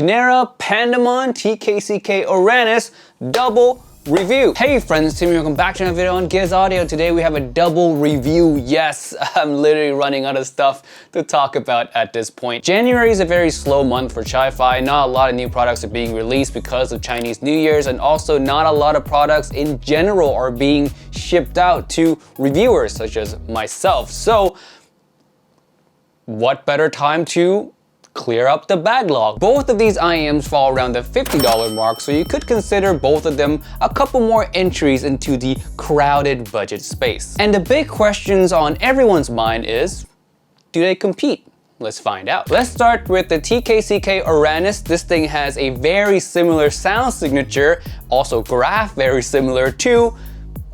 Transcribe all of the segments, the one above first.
Kinera, Pandamon, TKCK, Ouranos, double review. Hey friends, Tim here, welcome back to another video on Giz Audio. Today we have a double review. Yes, I'm literally running out of stuff to talk about at this point. January is a very slow month for Chi-Fi. Not a lot of new products are being released because of Chinese New Year's, and also not a lot of products in general are being shipped out to reviewers such as myself. So what better time to clear up the backlog? Both of these IEMs fall around the $50 mark, so you could consider both of them a couple more entries into the crowded budget space. And the big questions on everyone's mind is, do they compete? Let's find out. Let's start with the TKCK Ouranos. This thing has a very similar sound signature, also graph very similar to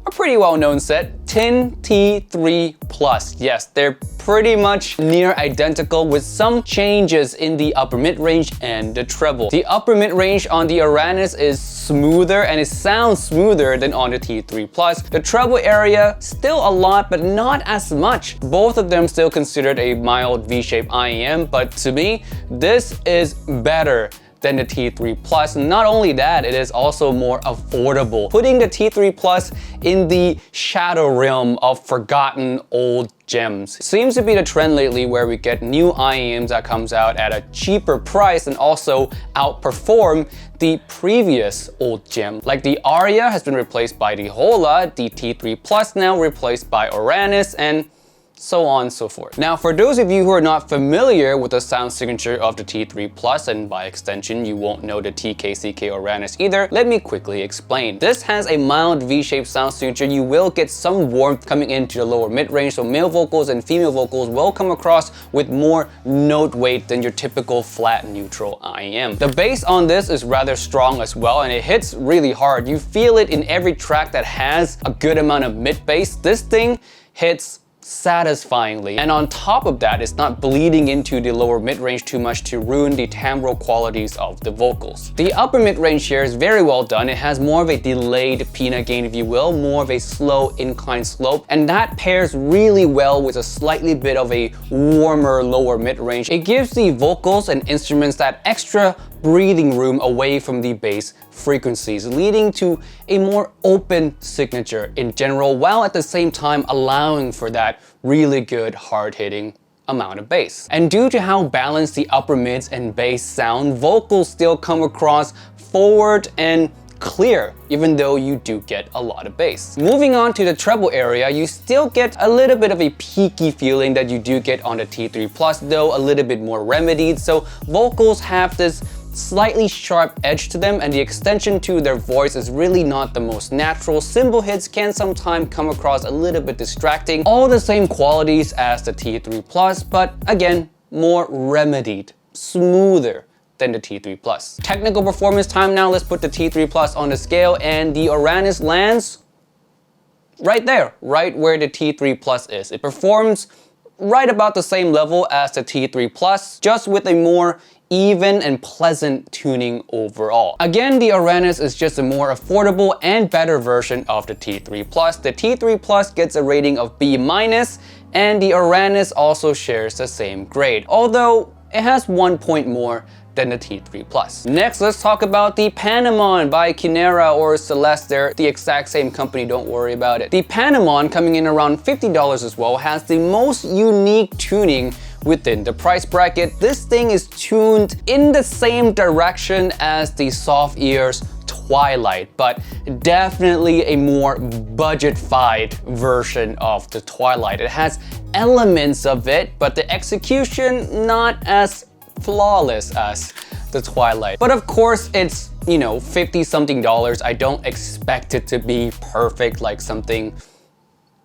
a pretty well-known set, TIN T3 Plus. Yes, they're pretty much near identical with some changes in the upper mid-range and the treble. The upper mid-range on the Ouranos is smoother and it sounds smoother than on the T3 Plus. The treble area, still a lot, but not as much. Both of them still considered a mild V-shaped IEM, but to me, this is better than the T3 Plus. Not only that, it is also more affordable, putting the T3 Plus in the shadow realm of forgotten old gems. Seems to be the trend lately where we get new IEMs that comes out at a cheaper price and also outperform the previous old gem. Like the Aria has been replaced by the Hola, the T3 Plus now replaced by Ouranos, and so on and so forth. Now, for those of you who are not familiar with the sound signature of the T3 Plus, and by extension, you won't know the TKCK Ouranos either, let me quickly explain. This has a mild V-shaped sound signature. You will get some warmth coming into the lower mid-range, so male vocals and female vocals will come across with more note weight than your typical flat neutral IEM. The bass on this is rather strong as well, and it hits really hard. You feel it in every track that has a good amount of mid-bass. This thing hits satisfyingly, and on top of that, it's not bleeding into the lower mid-range too much to ruin the timbral qualities of the vocals. The upper mid-range here is very well done. It has more of a delayed peanut gain, if you will, more of a slow incline slope, and that pairs really well with a slightly bit of a warmer lower mid-range. It gives the vocals and instruments that extra breathing room away from the bass frequencies, leading to a more open signature in general, while at the same time allowing for that really good hard-hitting amount of bass. And due to how balanced the upper mids and bass sound, vocals still come across forward and clear, even though you do get a lot of bass. Moving on to the treble area, you still get a little bit of a peaky feeling that you do get on the T3 Plus, though a little bit more remedied. So vocals have this slightly sharp edge to them, and the extension to their voice is really not the most natural. Cymbal hits can sometimes come across a little bit distracting. All the same qualities as the T3 Plus, but again, more remedied, smoother than the T3 Plus. Technical performance time now, let's put the T3 Plus on the scale, and the Ouranos lands right there, right where the T3 Plus is. It performs right about the same level as the T3 Plus, just with a more even and pleasant tuning overall. Again, the Ouranos is just a more affordable and better version of the T3 Plus. The T3 Plus gets a rating of B-, and the Ouranos also shares the same grade, although it has 1 point more than the T3 Plus. Next, let's talk about the Pandamon by Kinera or Celeste. They're the exact same company, don't worry about it. The Pandamon, coming in around $50 as well, has the most unique tuning within the price bracket. This thing is tuned in the same direction as the Soft Ears Twilight, but definitely a more budget-fied version of the Twilight. It has elements of it, but the execution not as flawless as the Twilight. But of course, it's, you know, 50-something dollars. I don't expect it to be perfect like something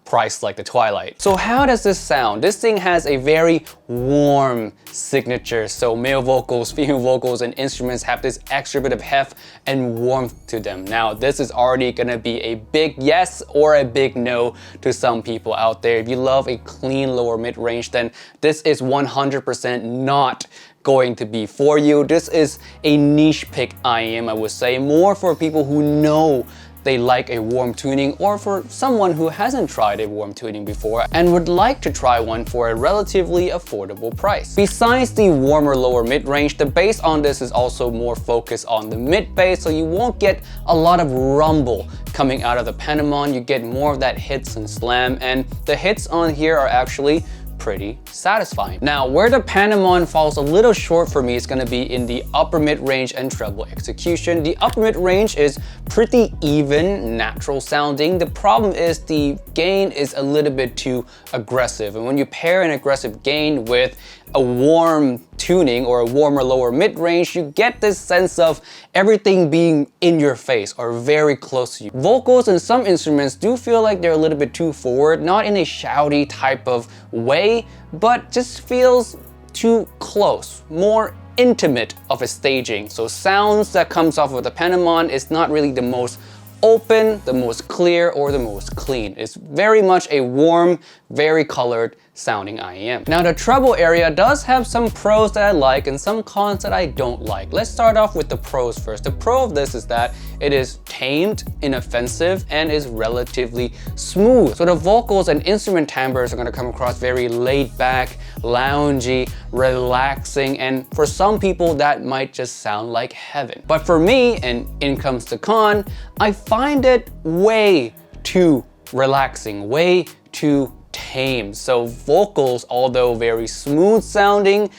priced like the Twilight. So how does this sound? This thing has a very warm signature. So male vocals, female vocals, and instruments have this extra bit of heft and warmth to them. Now, this is already gonna be a big yes or a big no to some people out there. If you love a clean lower mid-range, then this is 100% not going to be for you. This is a niche pick IEM, I would say, more for people who know they like a warm tuning, or for someone who hasn't tried a warm tuning before and would like to try one for a relatively affordable price. Besides the warmer lower mid-range, the bass on this is also more focused on the mid-bass, so you won't get a lot of rumble coming out of the Pandamon. You get more of that hits and slam, and the hits on here are actually pretty satisfying. Now, where the Pandamon falls a little short for me is going to be in the upper mid-range and treble execution. The upper mid-range is pretty even, natural sounding. The problem is the gain is a little bit too aggressive, and when you pair an aggressive gain with a warm tuning or a warmer lower mid-range, you get this sense of everything being in your face or very close to you. Vocals in some instruments do feel like they're a little bit too forward, not in a shouty type of way, but just feels too close, more intimate of a staging. So sounds that comes off of the Pandamon is not really the most open, the most clear, or the most clean. It's very much a warm, very colored sounding IEM. Now, the treble area does have some pros that I like and some cons that I don't like. Let's start off with the pros first. The pro of this is that it is tamed, inoffensive, and is relatively smooth. So the vocals and instrument timbres are going to come across very laid back, loungy, relaxing, and for some people that might just sound like heaven. But for me, and in comes the con, I find it way too relaxing, way too tame. So vocals, although very smooth sounding,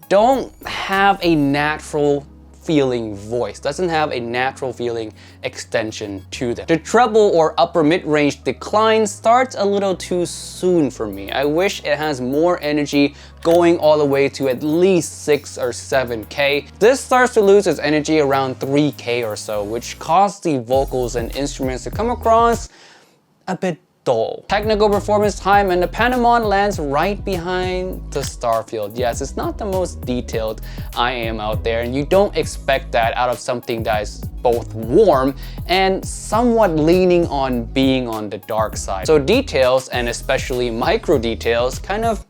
don't have a natural feeling voice, doesn't have a natural feeling extension to them. The treble or upper mid-range decline starts a little too soon for me. I wish it has more energy going all the way to at least 6 or 7K. This starts to lose its energy around 3K or so, which causes the vocals and instruments to come across a bit dull. Technical performance time, and the Pandamon lands right behind the Starfield. Yes, it's not the most detailed IEM out there, and you don't expect that out of something that is both warm and somewhat leaning on being on the dark side. So details, and especially micro details, kind of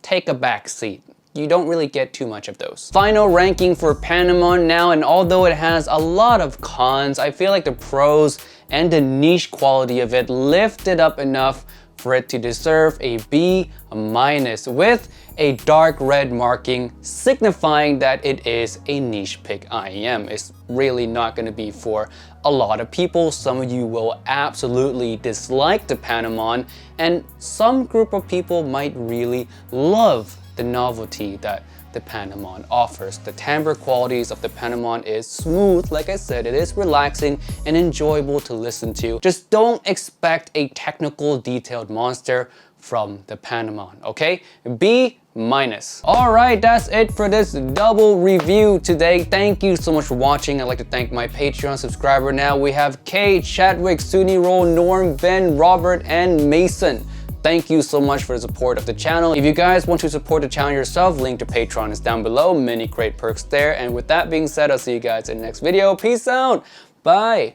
take a back seat. You don't really get too much of those. Final ranking for Pandamon now, and although it has a lot of cons, I feel like the pros and the niche quality of it lift it up enough for it to deserve a B- with a dark red marking signifying that it is a niche pick IEM. It's really not going to be for a lot of people. Some of you will absolutely dislike the Pandamon, and some group of people might really love the novelty that the Pandamon offers. The timbre qualities of the Pandamon is smooth, like I said, it is relaxing and enjoyable to listen to. Just don't expect a technical detailed monster from the Pandamon, okay? B-. All right, that's it for this double review today. Thank you so much for watching. I'd like to thank my Patreon subscriber now. We have Kay, Chadwick, Suniro, Norm, Ben, Robert, and Mason. Thank you so much for the support of the channel. If you guys want to support the channel yourself, link to Patreon is down below. Many great perks there. And with that being said, I'll see you guys in the next video. Peace out. Bye.